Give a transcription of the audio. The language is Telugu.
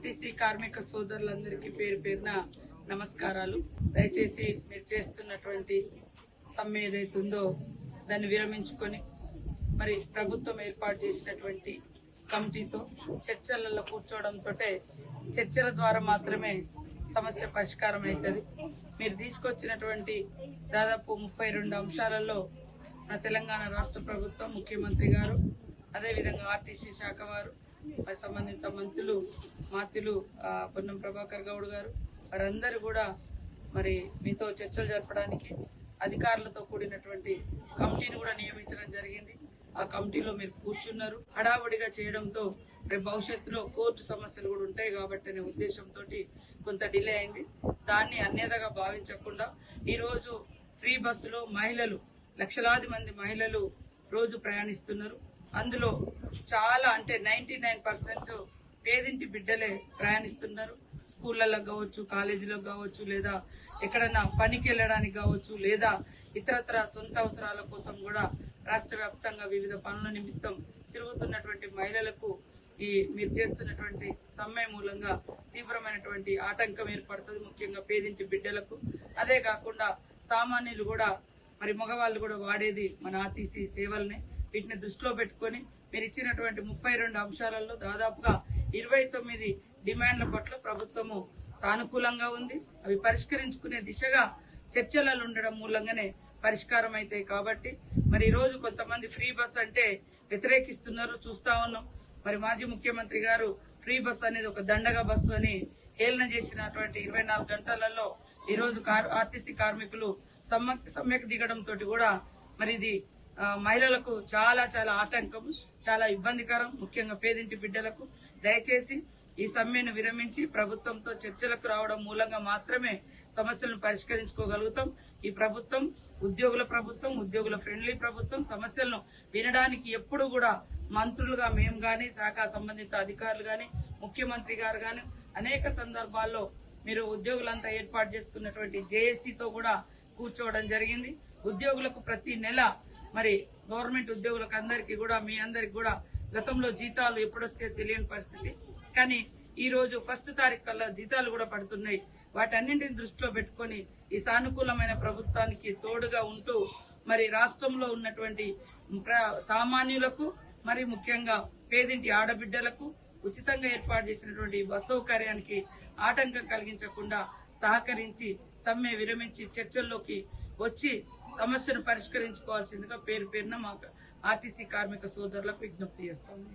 ఆర్టీసీ కార్మిక సోదరులందరికీ పేరు పేరున నమస్కారాలు. దయచేసి మీరు చేస్తున్నటువంటి సమ్మె ఏదైతుందో దాన్ని విరమించుకొని మరి ప్రభుత్వం ఏర్పాటు చేసినటువంటి కమిటీతో చర్చలలో కూర్చోవడంతో చర్చల ద్వారా మాత్రమే సమస్య పరిష్కారం అవుతుంది. మీరు తీసుకొచ్చినటువంటి దాదాపు 32 అంశాలలో మన తెలంగాణ రాష్ట్ర ప్రభుత్వం, ముఖ్యమంత్రి గారు, అదేవిధంగా ఆర్టీసీ శాఖ వారు, మరి సంబంధిత మంత్రులు పొన్నం ప్రభాకర్ గౌడ్ గారు వారందరూ కూడా మరి మీతో చర్చలు జరపడానికి అధికారులతో కూడినటువంటి కమిటీని కూడా నియమించడం జరిగింది. ఆ కమిటీలో మీరు కూర్చున్నారు. హడావుడిగా చేయడంతో రేపు భవిష్యత్తులో కోర్టు సమస్యలు కూడా ఉంటాయి కాబట్టి అనే ఉద్దేశంతో కొంత డిలే అయింది. దాన్ని అన్యథగా భావించకుండా ఈరోజు ఫ్రీ బస్సులో మహిళలు, లక్షలాది మంది మహిళలు రోజు ప్రయాణిస్తున్నారు. అందులో చాలా అంటే 99% పేదింటి బిడ్డలే ప్రయాణిస్తున్నారు. స్కూళ్ళలో కావచ్చు, కాలేజీలకు కావచ్చు, లేదా ఎక్కడన్నా పనికి వెళ్ళడానికి కావచ్చు, లేదా ఇతరత్ర సొంత అవసరాల కోసం కూడా రాష్ట్ర వ్యాప్తంగా వివిధ పనుల నిమిత్తం తిరుగుతున్నటువంటి మహిళలకు ఈ మీరు చేస్తున్నటువంటి సమ్మె మూలంగా తీవ్రమైనటువంటి ఆటంకం ఏర్పడుతుంది, ముఖ్యంగా పేదింటి బిడ్డలకు. అదే కాకుండా సామాన్యులు కూడా మరి మగవాళ్ళు కూడా వాడేది మన ఆర్టీసీ సేవల్ని. వీటిని దృష్టిలో పెట్టుకొని మీరు ఇచ్చినటువంటి 32 అంశాలలో దాదాపుగా 29 డిమాండ్ల పట్ల ప్రభుత్వము సానుకూలంగా ఉంది. అవి పరిష్కరించుకునే దిశగా చర్చలలో ఉండడం మూలంగానే పరిష్కారం అవుతాయి. కాబట్టి మరి ఈ రోజు కొంతమంది ఫ్రీ బస్ అంటే వ్యతిరేకిస్తున్నారు, చూస్తా ఉన్నాం. మరి మాజీ ముఖ్యమంత్రి గారు ఫ్రీ బస్ అనేది ఒక దండగా బస్సు అని హేళన చేసినటువంటి 24 గంటలలో ఈ రోజు ఆర్టీసీ కార్మికులు సమ్మెకు దిగడంతో కూడా మరి ఇది మహిళలకు చాలా చాలా ఆటంకం, చాలా ఇబ్బందికరం, ముఖ్యంగా పేదింటి బిడ్డలకు. దయచేసి ఈ సమ్మెను విరమించి ప్రభుత్వంతో చర్చలకు రావడం మూలంగా మాత్రమే సమస్యలను పరిష్కరించుకోగలుగుతాం. ఈ ప్రభుత్వం ఉద్యోగుల ఫ్రెండ్లీ ప్రభుత్వం. సమస్యలను వినడానికి ఎప్పుడు కూడా మంత్రులుగా మేము గాని, శాఖ సంబంధిత అధికారులు గాని, ముఖ్యమంత్రి గారు గాని అనేక సందర్భాల్లో మీరు ఉద్యోగులంతా ఏర్పాటు చేసుకున్నటువంటి జేఏసీతో కూడా కూర్చోవడం జరిగింది. ఉద్యోగులకు ప్రతి నెల మరి గవర్నమెంట్ ఉద్యోగులకు అందరికీ కూడా, మీ అందరికి కూడా గతంలో జీతాలు ఎప్పుడొస్తే తెలియని పరిస్థితి. కానీ ఈ రోజు 1 తారీఖు కల్లా జీతాలు కూడా పడుతున్నాయి. వాటన్నింటిని దృష్టిలో పెట్టుకొని ఈ సానుకూలమైన ప్రభుత్వానికి తోడుగా ఉంటూ మరి రాష్ట్రంలో ఉన్నటువంటి సామాన్యులకు, మరి ముఖ్యంగా పేదింటి ఆడబిడ్డలకు ఉచితంగా ఏర్పాటు చేసినటువంటి బస్ సౌకర్యానికి ఆటంకం కలిగించకుండా సహకరించి సమ్మె విరమించి చర్చల్లోకి వచ్చి సమస్యను పరిష్కరించుకోవాల్సిందిగా పేరు పేరున మా ఆర్టీసీ కార్మిక సోదరులకు విజ్ఞప్తి చేస్తాము.